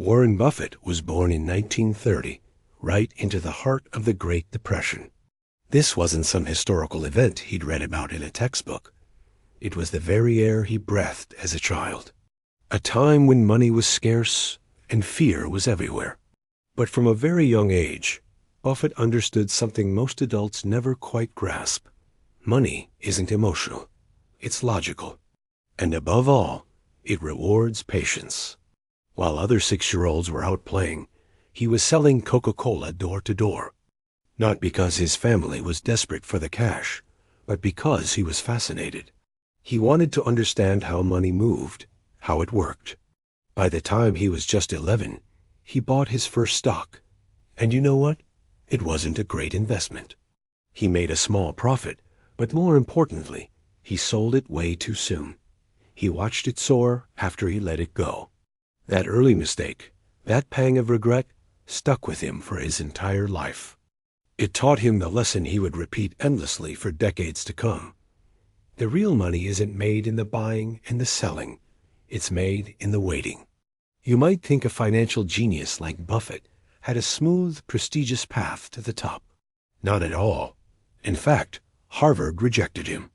Warren Buffett was born in 1930, right into the heart of the Great Depression. This wasn't some historical event he'd read about in a textbook. It was the very air he breathed as a child. A time when money was scarce and fear was everywhere. But from a very young age, Buffett understood something most adults never quite grasp. Money isn't emotional. It's logical. And above all, it rewards patience. While other 6-year-olds were out playing, he was selling Coca-Cola door to door. Not because his family was desperate for the cash, but because he was fascinated. He wanted to understand how money moved, how it worked. By the time he was just 11, he bought his first stock. And you know what? It wasn't a great investment. He made a small profit, but more importantly, he sold it way too soon. He watched it soar after he let it go. That early mistake, that pang of regret, stuck with him for his entire life. It taught him the lesson he would repeat endlessly for decades to come. The real money isn't made in the buying and the selling. It's made in the waiting. You might think a financial genius like Buffett had a smooth, prestigious path to the top. Not at all. In fact, Harvard rejected him.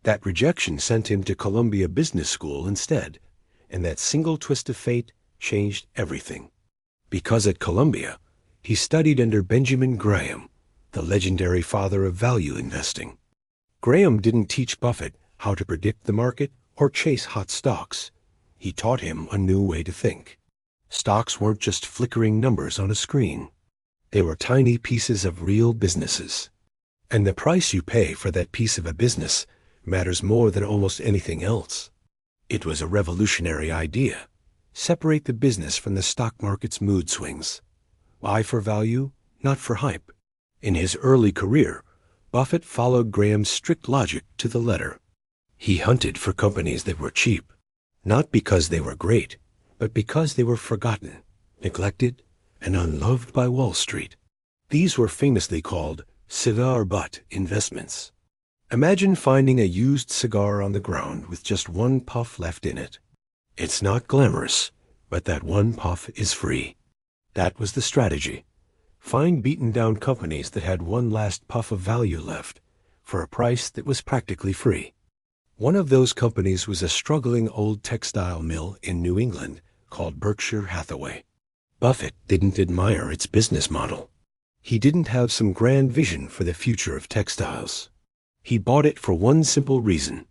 That rejection sent him to Columbia Business School instead, and that single twist of fate changed everything. Because at Columbia, he studied under Benjamin Graham, the legendary father of value investing. Graham didn't teach Buffett how to predict the market or chase hot stocks. He taught him a new way to think. Stocks weren't just flickering numbers on a screen. They were tiny pieces of real businesses. And the price you pay for that piece of a business matters more than almost anything else. It was a revolutionary idea. Separate the business from the stock market's mood swings. Buy for value, not for hype. In his early career, Buffett followed Graham's strict logic to the letter. He hunted for companies that were cheap, not because they were great, but because they were forgotten, neglected, and unloved by Wall Street. These were famously called cigar butt investments. Imagine finding a used cigar on the ground with just one puff left in it. It's not glamorous, but that one puff is free. That was the strategy. Find beaten-down companies that had one last puff of value left, for a price that was practically free. One of those companies was a struggling old textile mill in New England called Berkshire Hathaway. Buffett didn't admire its business model. He didn't have some grand vision for the future of textiles. He bought it for one simple reason.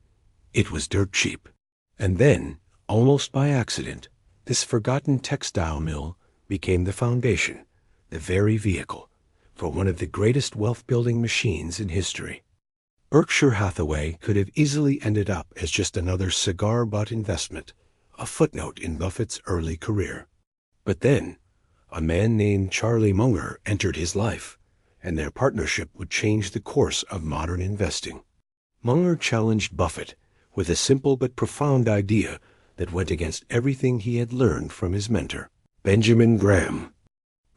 It was dirt cheap. And then, almost by accident, this forgotten textile mill became the foundation, the very vehicle, for one of the greatest wealth-building machines in history. Berkshire Hathaway could have easily ended up as just another cigar-butt investment, a footnote in Buffett's early career. But then, a man named Charlie Munger entered his life, and their partnership would change the course of modern investing. Munger challenged Buffett with a simple but profound idea that went against everything he had learned from his mentor, Benjamin Graham.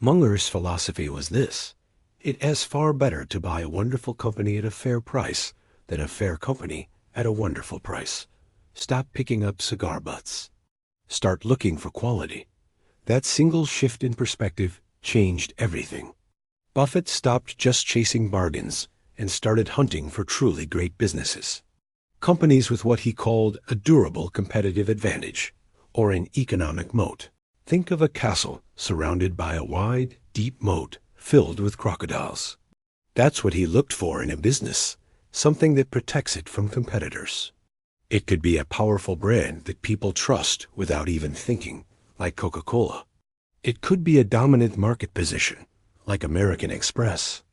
Munger's philosophy was this: it is far better to buy a wonderful company at a fair price than a fair company at a wonderful price. Stop picking up cigar butts. Start looking for quality. That single shift in perspective changed everything. Buffett stopped just chasing bargains and started hunting for truly great businesses. Companies with what he called a durable competitive advantage, or an economic moat. Think of a castle surrounded by a wide, deep moat filled with crocodiles. That's what he looked for in a business, something that protects it from competitors. It could be a powerful brand that people trust without even thinking, like Coca-Cola. It could be a dominant market position, like American Express.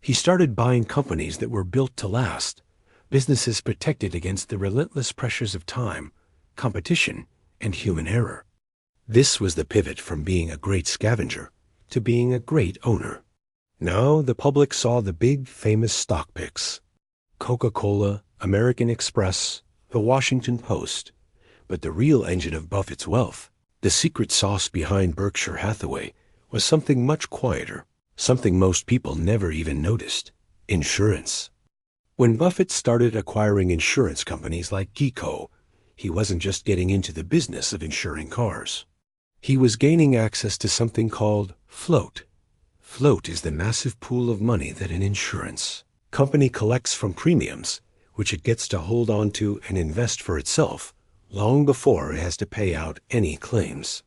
He started buying companies that were built to last, businesses protected against the relentless pressures of time, competition, and human error. This was the pivot from being a great scavenger to being a great owner. Now the public saw the big, famous stock picks: Coca-Cola, American Express, the Washington Post. But the real engine of Buffett's wealth, the secret sauce behind Berkshire Hathaway, was something much quieter, something most people never even noticed: insurance. When Buffett started acquiring insurance companies like GEICO, he wasn't just getting into the business of insuring cars. He was gaining access to something called float. Float is the massive pool of money that an insurance company collects from premiums, which it gets to hold on to and invest for itself long before it has to pay out any claims.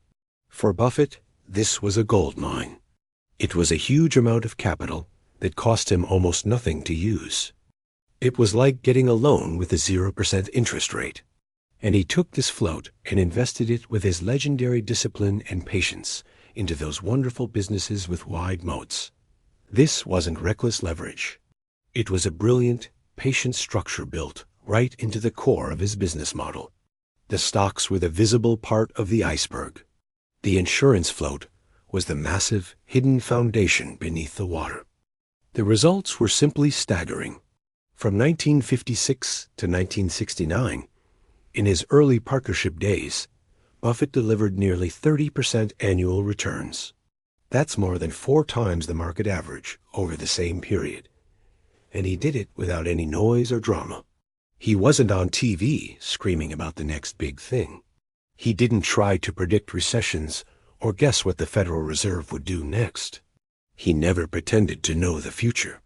For Buffett, this was a gold mine. It was a huge amount of capital that cost him almost nothing to use. It was like getting a loan with a 0% interest rate. And he took this float and invested it with his legendary discipline and patience into those wonderful businesses with wide moats. This wasn't reckless leverage. It was a brilliant, patient structure built right into the core of his business model. The stocks were the visible part of the iceberg. The insurance float was the massive, hidden foundation beneath the water. The results were simply staggering. From 1956 to 1969, in his early partnership days, Buffett delivered nearly 30% annual returns. That's more than 4 times the market average over the same period. And he did it without any noise or drama. He wasn't on TV screaming about the next big thing. He didn't try to predict recessions or guess what the Federal Reserve would do next. He never pretended to know the future.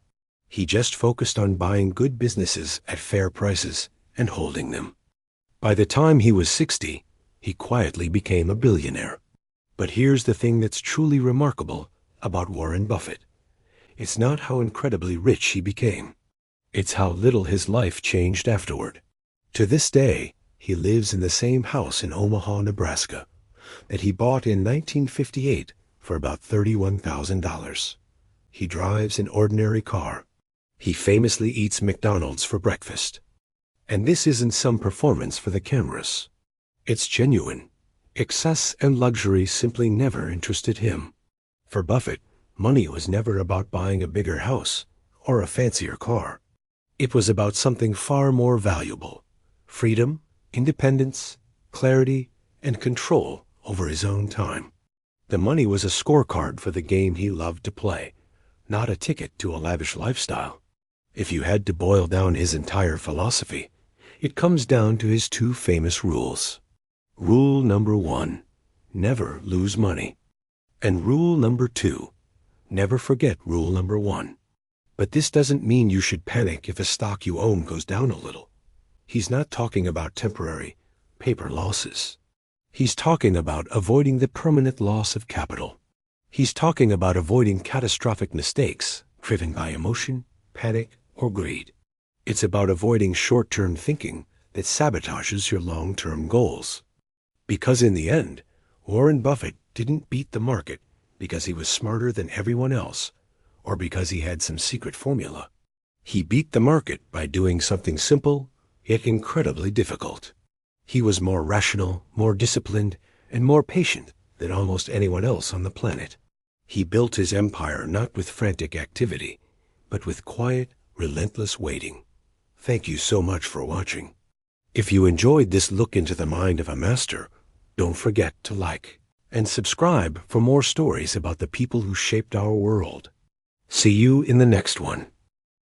He just focused on buying good businesses at fair prices and holding them. By the time he was 60, he quietly became a billionaire. But here's the thing that's truly remarkable about Warren Buffett. It's not how incredibly rich he became. It's how little his life changed afterward. To this day, he lives in the same house in Omaha, Nebraska, that he bought in 1958 for about $31,000. He drives an ordinary car. He famously eats McDonald's for breakfast. And this isn't some performance for the cameras. It's genuine. Excess and luxury simply never interested him. For Buffett, money was never about buying a bigger house or a fancier car. It was about something far more valuable: freedom, independence, clarity, and control over his own time. The money was a scorecard for the game he loved to play, not a ticket to a lavish lifestyle. If you had to boil down his entire philosophy, it comes down to his 2 famous rules. Rule number 1, never lose money. And rule number 2, never forget rule number 1. But this doesn't mean you should panic if a stock you own goes down a little. He's not talking about temporary, paper losses. He's talking about avoiding the permanent loss of capital. He's talking about avoiding catastrophic mistakes driven by emotion, panic, or greed. It's about avoiding short-term thinking that sabotages your long-term goals. Because in the end, Warren Buffett didn't beat the market because he was smarter than everyone else or because he had some secret formula. He beat the market by doing something simple yet incredibly difficult. He was more rational, more disciplined, and more patient than almost anyone else on the planet. He built his empire not with frantic activity, but with quiet, relentless waiting. Thank you so much for watching. If you enjoyed this look into the mind of a master, don't forget to like and subscribe for more stories about the people who shaped our world. See you in the next one.